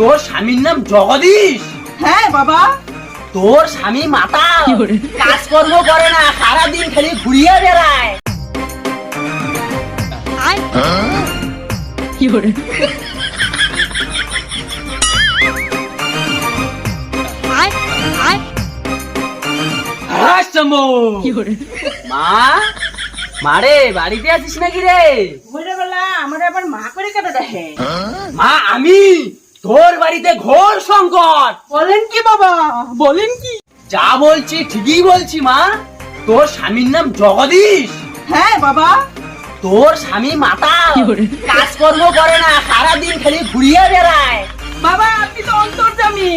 তোর স্বামীর নাম জগদীশ? হ্যাঁ বাবা। তোর স্বামী মাতাল, কাজকর্ম করে না, সারাদিন খালি ঘুরিয়ে বেড়ায়। মা, মারে বাড়িতে আছিস নাকি রে? ভোরবেলা আমার আবার মা করে কেটে দেখে। মা, আমি তোর বাড়িতে ঘোর সংকট। বলেন কি বাবা, বলেন কি? যা বলছি ঠিকই বলছি মা। তোর স্বামীর নাম জগদীশ? হ্যাঁ বাবা। তোর স্বামী মাতাল, কাজকর্ম করে না, সারাদিন খালি ঘুরিয়ে বেড়ায়। বাবা আপনি তো অন্তর্যামী।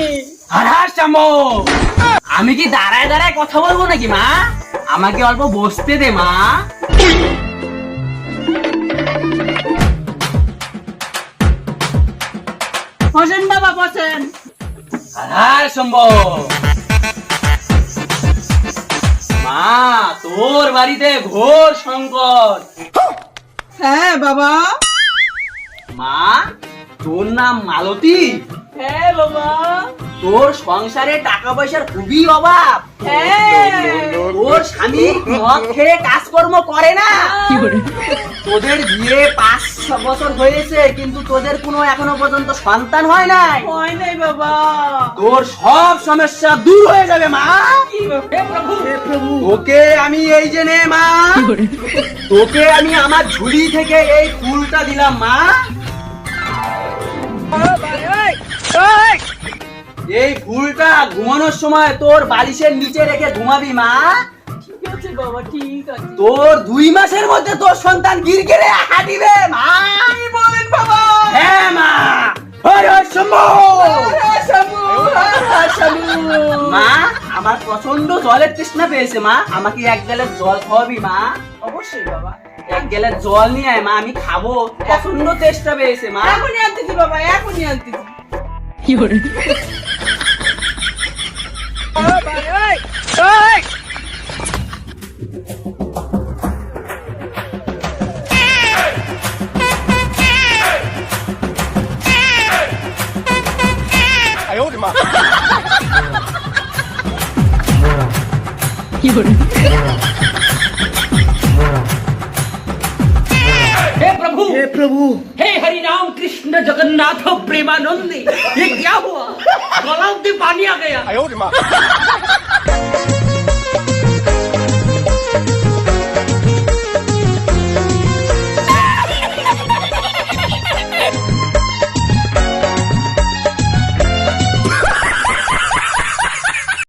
আমি কি দাঁড়ায় দাঁড়ায় কথা বলবো নাকি মা? আমাকে অল্প বসতে দে মা। বসেন বাবা বসেন। মা, তোর বাড়িতে ঘোর সংকট। হ্যাঁ বাবা। মা, তোর নাম মালতী? হ্যাঁ বাবা। তোর সংসারে টাকা পয়সার খুবই অভাব। তোর স্বামী মদ খেয়ে কাজকর্ম করে না। তোদের বিয়ে 5 বছর হয়েছে, কিন্তু তোদের কোনো এখনো পর্যন্ত সন্তান হয় নাই। হয় নাই বাবা। তোর সব সমস্যা দূর হয়ে যাবে মা। হে প্রভু, হে প্রভু। তোকে আমি এই যে নে মা, তোকে আমি আমার ঝুলি থেকে এই ফুলটা দিলাম মা। এই ফুলটা ঘুমানোর সময় তোর বালিশের নিচে রেখে ঘুমাবি মা। ঠিক আছে বাবা, ঠিক আছে। তোর 2 মাসের মধ্যে তোর সন্তান গিরগিরে হাঁটিবে মা। কি বলেন বাবা? হ্যাঁ মা। হর হর শম্ভু। হ্যাঁ শামু, হ্যাঁ শামু। মা, আমার প্রচন্ড জলের তৃষ্ণা পেয়েছে মা, আমাকে 1 গ্লাস জল খাওয়াবি মা। অবশ্যই বাবা। 1 গ্লাস জল নিয়ে আয় মা, আমি খাবো, প্রচন্ড তেষ্টা পেয়েছে মা। এখনই আনতেছি বাবা, এখনই আনতেছি। हे प्रभु, हे प्रभु, हे हरि राम कृष्ण जगन्नाथ प्रेमानंदी, ये क्या हुआ? गलाव में पानी आ गया।